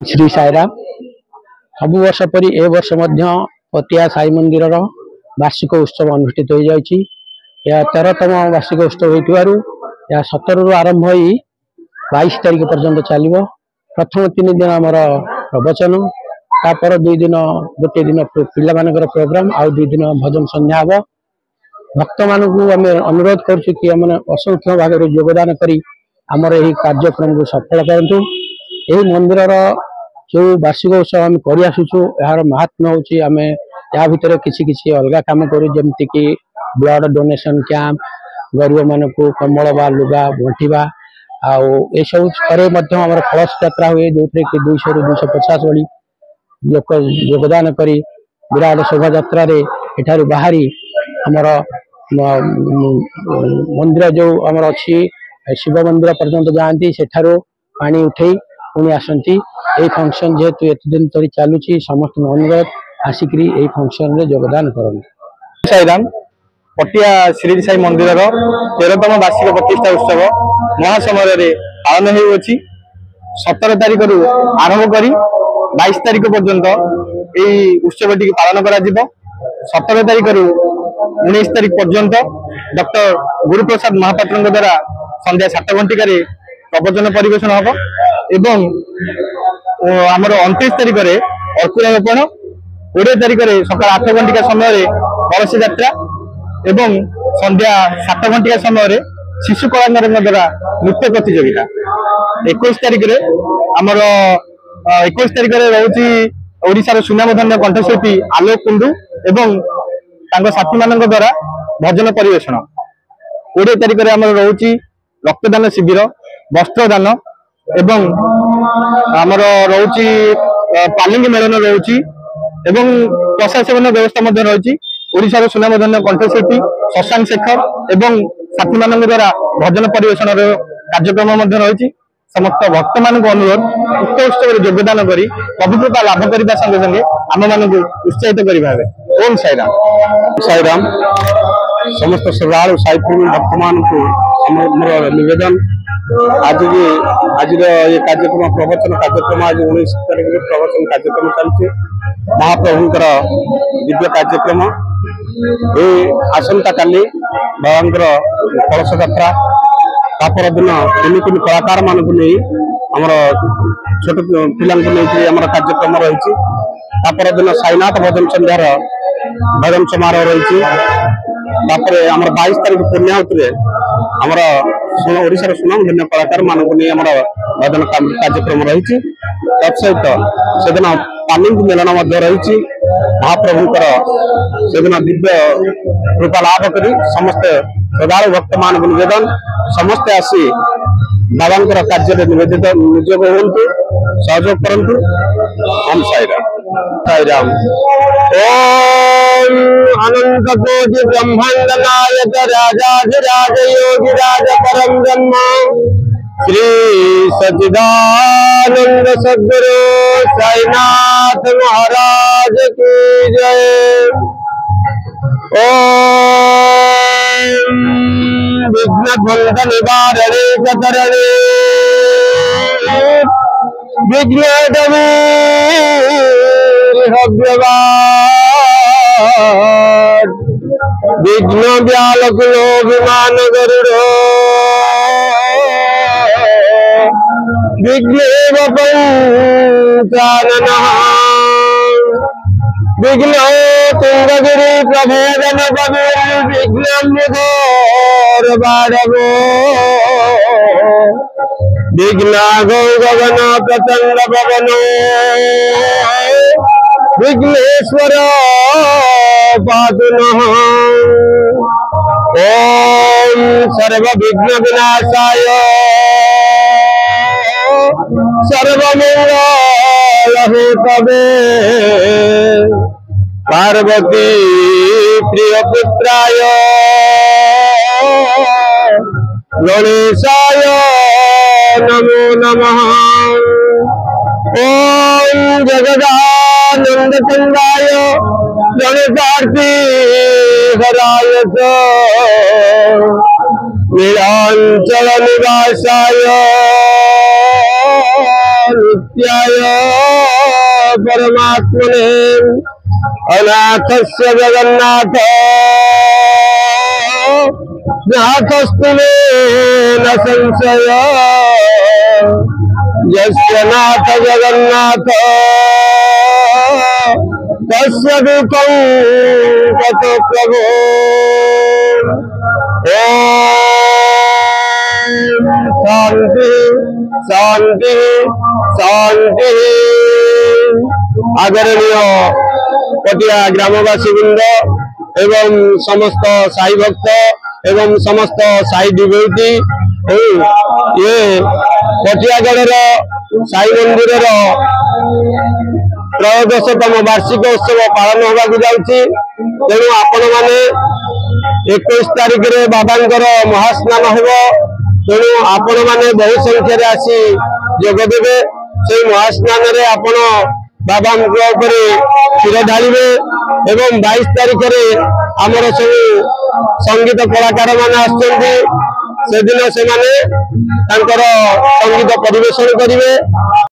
श्री साईराम सबु वर्ष परी ए वर्ष पतिया साई मंदिर वार्षिक उत्सव अनुष्ठित हो जाएगी। यह 13तम वार्षिक उत्सव हो 17 आरंभ हो 22 तारीख पर्यंत चलो। प्रथम 3 दिन आमर प्रवचन तापर 2 दिन गोटे दिन पिला प्रोग्राम आउ 2 दिन भजन संध्या हम। भक्त मान आम अनुरोध कर असंख्य भाग योगदान करी आमर यही कार्यक्रम को सफल करूँ। यही मंदिर जो वार्षिक उत्सव आम करसुचु यार महात्मा हूँ आम या भितर किसी अलग कम करूँ जमती कि ब्लड डोनेशन कैंप गरीब मान को कम्बल बा लुगा बंटा आउ सब आम कलश यात्रा हुए जो कि 200 ରୁ 250 बड़ी लोक योगदान करी विराट शोभा यात्रा एठार बाहरी आमर मंदिर जो आमर अच्छी शिव मंदिर पर्यंत जाती सेठारो पानी उठे पुणी आसती। यही फंक्शन जेहेतु एत दिन तरी चलुची समस्त अनुरोध आसिक फंक्शन रे योगदान करन। साईराम पटिया श्री साई मंदिर 13तम वार्षिक प्रतिष्ठा उत्सव महासमर पालन हो 17 तारीख रु आरंभ कर 22 तारीख पर्यंत यही उत्सव टी पालन करा 17 तारीख रु 19 तारीख पर्यंत डॉक्टर गुरुप्रसाद महापात्र द्वारा संध्या 7 घंटिक प्रवचन परिवेशन हम एवं आमर 29 तारीख में अर्कुरा रोपण 20 तारीख में सकाल 8 घंटिका समय कलश यात्रा एवं संध्या 7 घंटिका समय शिशु कलाकार द्वारा नृत्य प्रतियोगिता 21 तारीख में आमर 21 तारीख में रोचे ओडिशार सुनामधन्य कंठशिल्पी आलोक कुंडू एवं साथी मान द्वारा भजन परिवेशन 20 तारीख में आमर रोचे रक्तदान शिविर वस्त्रदान एवं आमर रोची पालिंग मेलन रोची एवं प्रशासन व्यवस्था रही ओडिशार सुनामधन्य कंठशिल्पी शशांक शेखर एवं साथी मान द्वारा भजन परिवेशन कार्यक्रम रही। समस्त भक्त मान अनुरोध उक्त उत्सव योगदान कर प्रभु कृपा लाभ करने संगे संगे आम मान उत्साहित करेंगे। ओम साईराम। साईराम समस्त श्रद्धालु साईप्रेमी भक्त मान मोर निवेदन आज ये कार्यक्रम प्रवचन कार्यक्रम आज 19 तारीख में प्रवचन कार्यक्रम चलती महाप्रभुंर दिव्य कार्यक्रम ये आसंता काली बाबा कलश यात्रा तापर दिन 3 कलाकार मान आमर छोट पिला कार्यक्रम रही। तापर दिन साईनाथ भजन संध्यार भजन समारोह रही। आमर 22 तारीख पुण्याहुति आमर ओडिशार सुनामधन्य कलाकार मानक भजन कार्यक्रम रही। तत्सहित से दिन पालिंग मेलन रही। महाप्रभुंर से दिन दिव्य कृपा लाभ कर समस्त श्रद्धालु भक्त मान निवेदन समस्ते आसी बाबा कार्य निवेदित निजोग हूँ सहयोग करूँ। ओम साईराम। साईराम। ओम अनंत कोटि ब्रह्मांड नायक राजाधिराज योगी राज परम ब्रह्म श्री सच्चिदानंद सद्गुरु साईनाथ महाराज की जय। ओम विघ्न ध्वंस निवारणे कतरणे विघ्न विघ्न व्यालकुलो विमान गरुड़ो विघ्नेव पंचानन विघ्न तुंगगिरी प्रभेदन विघ्न घोर बाड़वो विघ्न गौ गगन प्रचंड पवनो विघ्नेश्वर पातु नः। ओम सर्व विघ्न विनाशाय सर्वमंगल हेतवे पार्वती प्रिय पुत्राय गणेशाय नमो नमः। ओम जगदानंद चंदाय गणेशार्ती हराय नीलांचल निवासाय नित्याय परमात्मने अनाथस्य जगन्नाथ नाथस्तु मे न संशय यस्य नाथ जगन्नाथ तस्य दुःखं कतो प्रभो। शांति शांति शांति। आदरणीय पटिया ग्रामवासी वृंद एवं समस्त साई भक्त एवं समस्त साई डिवोटी ये पटियागढ़ साई मंदिर त्रयोदशतम वार्षिक उत्सव पालन होगा जाऊँगी। तेणु आपण मैंने 21 तारिख रे बाबांकर महास्नान होब। तेणु आपण मैंने बहु संख्यार आसी जोगदेवे से महास्नान रे आपण बाबा क्षीर ढालिबे एवं 22 तारिख रे आमर सब संगीत कलाकार माने आछन्ति से दिन से माने संगीत परिवेशन करिवे।